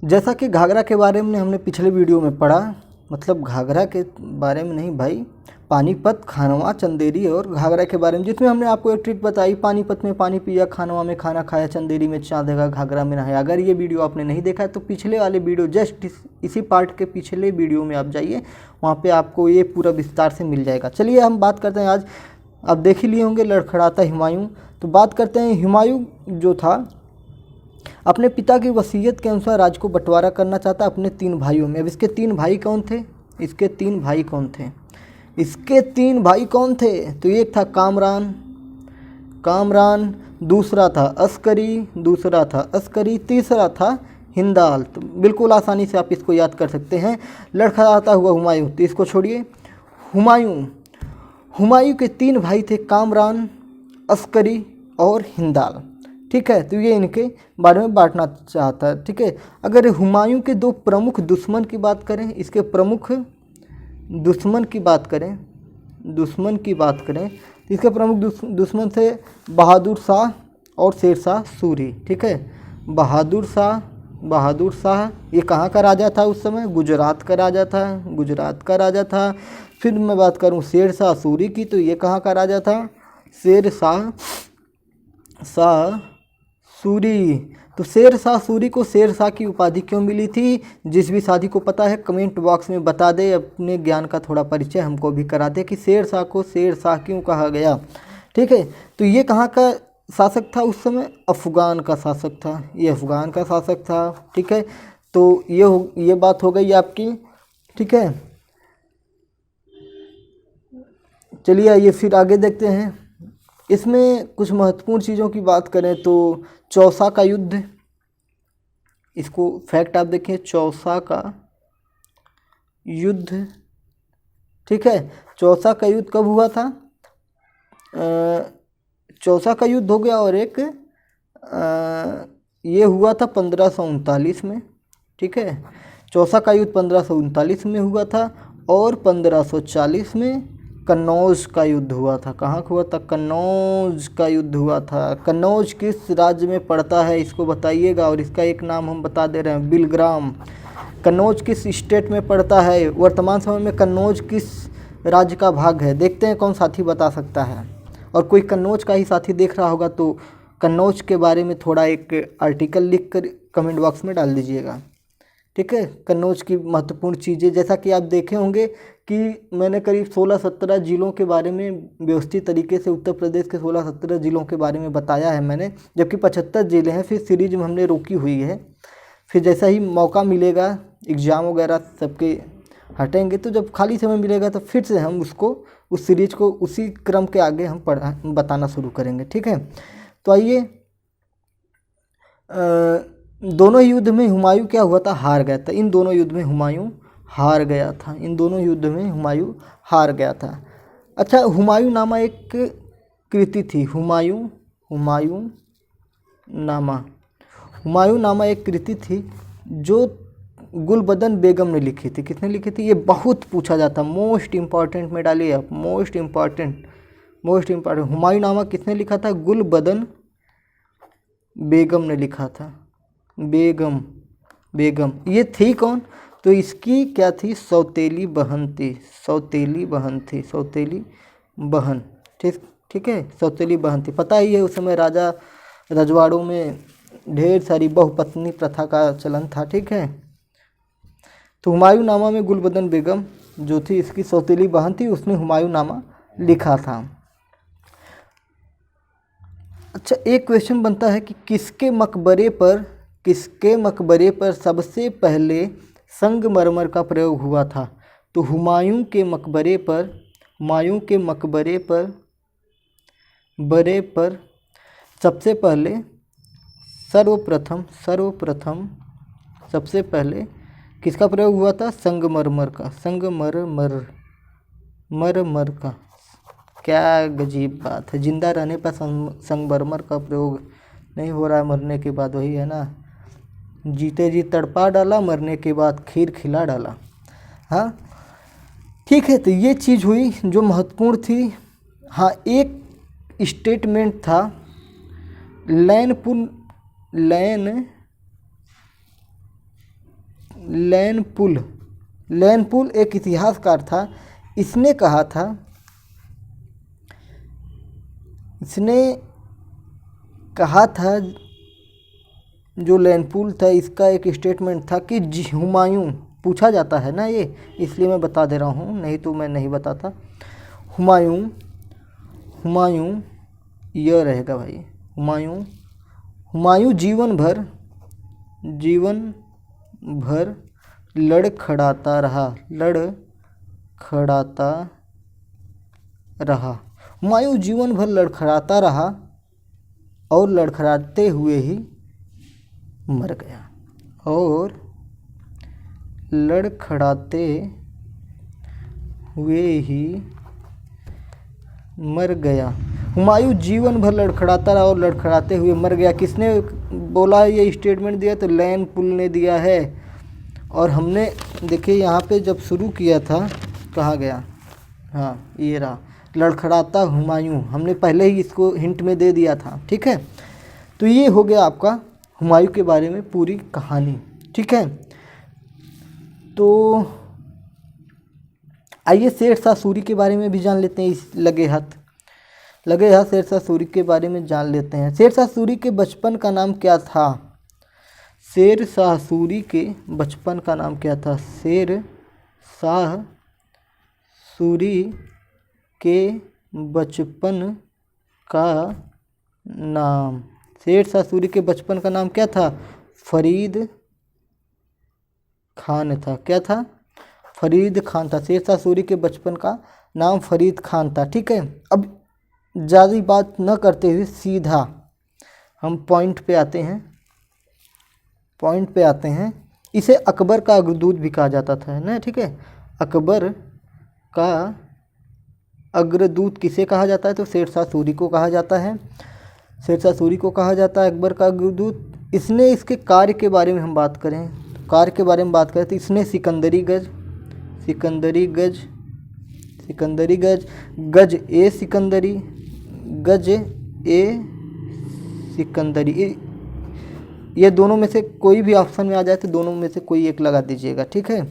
जैसा कि घाघरा के बारे में हमने पिछले वीडियो में पढ़ा, मतलब घाघरा के बारे में नहीं भाई, पानीपत, खानवा, चंदेरी और घाघरा के बारे में, जिसमें हमने आपको एक ट्रिक बताई, पानीपत में पानी पिया, खानवा में खाना खाया, चंदेरी में चाँद देखा, घाघरा में नहाया। अगर ये वीडियो आपने नहीं देखा है तो पिछले वाले वीडियो, जस्ट इसी पार्ट के पिछले वीडियो में आप जाइए, वहाँ पे आपको ये पूरा विस्तार से मिल जाएगा। चलिए हम बात करते हैं आज, आप देख ही लिए होंगे लड़खड़ाता हुमायूं। तो बात करते हैं, हुमायूं जो था अपने पिता की वसीयत के अनुसार राज्य को बंटवारा करना चाहता अपने 3 भाइयों में। अब इसके 3 भाई कौन थे? इसके 3 भाई कौन थे? इसके 3 भाई कौन थे? तो एक था कामरान, दूसरा था अस्करी, तीसरा था हिंदाल। तो बिल्कुल आसानी से आप इसको याद कर सकते हैं, लड़खड़ाता हुआ हुमायूं। तो इसको छोड़िए, हुमायूं के 3 भाई थे, कामरान, अस्करी और हिंदाल। ठीक है, तो ये इनके बारे में बांटना चाहता है। ठीक है, अगर हुमायूं के 2 प्रमुख दुश्मन की बात करें, इसके प्रमुख दुश्मन की बात करें तो इसके प्रमुख दुश्मन थे बहादुर शाह और शेर शाह सूरी। ठीक है, बहादुर शाह ये कहाँ का राजा था उस समय? गुजरात का राजा था। फिर मैं बात करूँ शेर शाह सूरी की, तो ये कहाँ का राजा था? शेर शाह सूरी। तो शेर शाह सूरी को शेर शाह की उपाधि क्यों मिली थी? जिस भी साथी को पता है कमेंट बॉक्स में बता दे, अपने ज्ञान का थोड़ा परिचय हमको भी करा दे कि शेर शाह को शेर शाह क्यों कहा गया। ठीक है, तो ये कहाँ का शासक था उस समय? अफ़गान का शासक था, ये अफ़गान का शासक था। ठीक है, तो ये बात हो गई आपकी। ठीक है, चलिए आइए फिर आगे देखते हैं। इसमें कुछ महत्वपूर्ण चीज़ों की बात करें तो चौसा का युद्ध, इसको फैक्ट आप देखें, चौसा का युद्ध। ठीक है, चौसा का युद्ध कब हुआ था? चौसा का युद्ध हो गया, और एक ये हुआ था 1539 में। ठीक है, चौसा का युद्ध 1539 में हुआ था, और 1540 में कन्नौज का युद्ध हुआ था। कहाँ हुआ था? कन्नौज का युद्ध हुआ था। कन्नौज किस राज्य में पड़ता है इसको बताइएगा, और इसका एक नाम हम बता दे रहे हैं, बिलग्राम। कन्नौज किस स्टेट में पड़ता है? वर्तमान समय में कन्नौज किस राज्य का भाग है? देखते हैं कौन साथी बता सकता है, और कोई कन्नौज का ही साथी देख रहा होगा तो कन्नौज के बारे में थोड़ा एक आर्टिकल लिख कर कमेंट बॉक्स में डाल दीजिएगा। ठीक है, कन्नौज की महत्वपूर्ण चीज़ें, जैसा कि आप देखे होंगे कि मैंने करीब 16-17 जिलों के बारे में व्यवस्थित तरीके से, उत्तर प्रदेश के 16-17 जिलों के बारे में बताया है मैंने, जबकि 75 जिले हैं। फिर सीरीज में हमने रोकी हुई है, फिर जैसा ही मौका मिलेगा, एग्ज़ाम वगैरह सबके हटेंगे तो जब खाली समय मिलेगा तो फिर से हम उसको, उस सीरीज को उसी क्रम के आगे हम बताना शुरू करेंगे। ठीक है, तो आइए, दोनों युद्ध में हुमायूं क्या हुआ था? हार गया था। इन दोनों युद्ध में हुमायूं हार गया था। अच्छा, हुमायूं नामा एक कृति थी, हुमायूं नामा एक कृति थी जो गुलबदन बेगम ने लिखी थी। किसने लिखी थी? ये बहुत पूछा जाता, मोस्ट इम्पॉर्टेंट में डालिए आप, मोस्ट इम्पॉर्टेंट। हुमायूं नामा किसने लिखा था? गुलबदन बेगम ने लिखा था। बेगम ये थी कौन? तो इसकी क्या थी? सौतेली बहन थी। ठीक है, सौतेली बहन थी। पता ही है उस समय राजा रजवाड़ों में ढेर सारी बहुपत्नी प्रथा का चलन था। ठीक है, तो हुमायूं नामा में गुलबदन बेगम जो थी इसकी सौतेली बहन थी, उसने हुमायूं नामा लिखा था। अच्छा, एक क्वेश्चन बनता है कि किसके मकबरे पर सबसे पहले संगमरमर का प्रयोग हुआ था? तो हुमायूं के मकबरे पर सबसे पहले सर्वप्रथम सबसे पहले किसका प्रयोग हुआ था? संगमरमर का। क्या गजीब बात है, जिंदा रहने पर संगमरमर का प्रयोग नहीं हो रहा है, मरने के बाद वही है ना, जीते जी तड़पा डाला, मरने के बाद खीर खिला डाला। हाँ, ठीक है, तो ये चीज़ हुई जो महत्वपूर्ण थी। हाँ, एक स्टेटमेंट था, लैनपुल एक इतिहासकार था। इसने कहा था, जो लैनपुल था इसका एक स्टेटमेंट था कि हुमायूं, पूछा जाता है ना ये, इसलिए मैं बता दे रहा हूँ, नहीं तो मैं नहीं बताता। हुमायूं यह रहेगा भाई, हुमायूं जीवन भर लड़खड़ाता रहा। हुमायूं जीवन भर लड़खड़ाता रहा और लड़खड़ाते हुए ही मर गया। हुमायूं जीवन भर लड़खड़ाता रहा और लड़खड़ाते हुए मर गया। किसने बोला, ये स्टेटमेंट दिया? तो लैनपुल ने दिया है। और हमने देखिए यहाँ पे जब शुरू किया था, कहाँ गया, हाँ ये रहा, लड़खड़ाता हुमायूं, हमने पहले ही इसको हिंट में दे दिया था। ठीक है, तो ये हो गया आपका हुमायूं के बारे में पूरी कहानी। ठीक है, तो आइए शेरशाह सूरी के बारे में भी जान लेते हैं। इस लगे हाथ शेरशाह सूरी के बारे में जान लेते हैं। शेरशाह सूरी के बचपन का नाम क्या था? शेरशाह सूरी के बचपन का नाम क्या था? शेरशाह सूरी के बचपन का नाम, शेरशाह सूरी के बचपन का नाम क्या था? फरीद खान था। क्या था? फरीद खान था। शेरशाह सूरी के बचपन का नाम फरीद खान था। ठीक है, अब ज़्यादा बात न करते हुए सीधा हम पॉइंट पे आते हैं। इसे अकबर का अग्रदूत भी कहा जाता था ना। ठीक है, अकबर का अग्रदूत किसे कहा जाता है? तो शेरशाह सूरी को कहा जाता है। शेरशाह सूरी को कहा जाता है अकबर का अग्रदूत। इसने, इसके कार्य के बारे में हम बात करें, तो इसने सिकंदरी गज, गज ए सिकंदरी, ये दोनों में से कोई भी ऑप्शन में आ जाए तो दोनों में से कोई एक लगा दीजिएगा। ठीक है,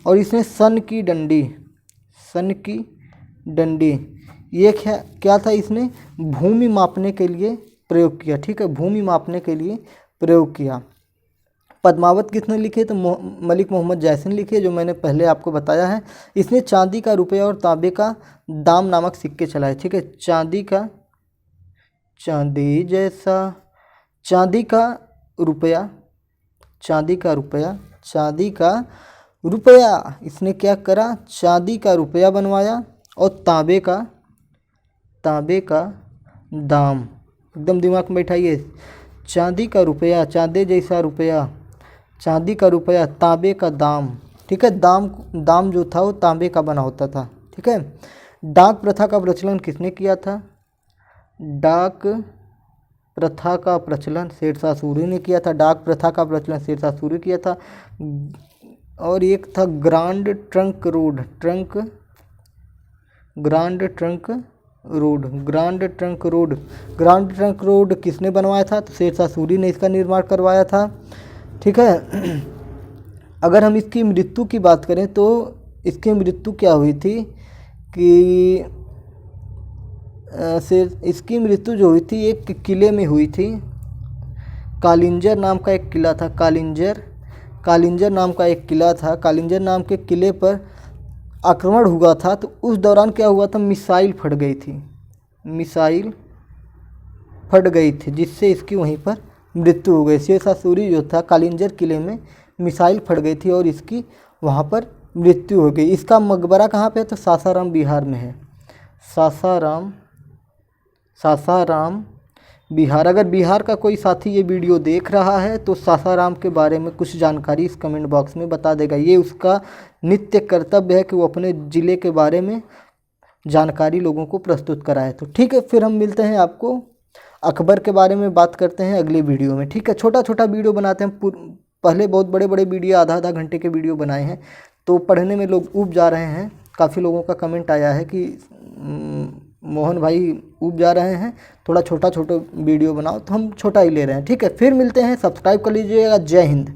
और इसने सन की डंडी, ये क्या था? इसने भूमि मापने के लिए प्रयोग किया। ठीक है, भूमि मापने के लिए प्रयोग किया। पद्मावत किसने लिखे? तो मलिक मोहम्मद जैसी ने लिखे, जो मैंने पहले आपको बताया है। इसने चांदी का रुपया और तांबे का दाम नामक सिक्के चलाए। ठीक है, चांदी का रुपया इसने क्या करा? चांदी का रुपया बनवाया और तांबे का दाम, एकदम दिमाग में बैठाइए, चांदी का रुपया, चांदी जैसा रुपया, चांदी का रुपया, तांबे का दाम। ठीक है, दाम जो था वो तांबे का बना होता था। ठीक है, डाक प्रथा का प्रचलन किसने किया था? डाक प्रथा का प्रचलन शेरशाह सूरी ने किया था। डाक प्रथा का प्रचलन शेरशाह सूरी किया था। और एक था ग्रांड ट्रंक रोड किसने बनवाया था? तो शेरशाह सूरी ने इसका निर्माण करवाया था। ठीक है, अगर हम इसकी मृत्यु की बात करें तो इसकी मृत्यु क्या हुई थी कि इसकी मृत्यु जो हुई थी एक किले में हुई थी। कालिंजर नाम का एक किला था। कालिंजर नाम का एक किला था। कालिंजर नाम के किले पर आक्रमण हुआ था। तो उस दौरान क्या हुआ था? मिसाइल फट गई थी जिससे इसकी वहीं पर मृत्यु हो गई। शेरशाह सूरी जो था कालिंजर किले में मिसाइल फट गई थी और इसकी वहाँ पर मृत्यु हो गई। इसका मकबरा कहाँ पे है? तो सासाराम बिहार में है। सासाराम बिहार। अगर बिहार का कोई साथी ये वीडियो देख रहा है तो सासाराम के बारे में कुछ जानकारी इस कमेंट बॉक्स में बता देगा। ये उसका नित्य कर्तव्य है कि वो अपने ज़िले के बारे में जानकारी लोगों को प्रस्तुत कराए। तो ठीक है, फिर हम मिलते हैं, आपको अकबर के बारे में बात करते हैं अगले वीडियो में। ठीक है, छोटा छोटा वीडियो बनाते हैं। पहले बहुत बड़े बड़े वीडियो, आधा घंटे के वीडियो बनाए हैं, तो पढ़ने में लोग ऊब जा रहे हैं। काफ़ी लोगों का कमेंट आया है कि मोहन भाई ऊब जा रहे हैं, थोड़ा छोटा वीडियो बनाओ, तो हम छोटा ही ले रहे हैं। ठीक है, फिर मिलते हैं, सब्सक्राइब कर लीजिएगा। जय हिंद।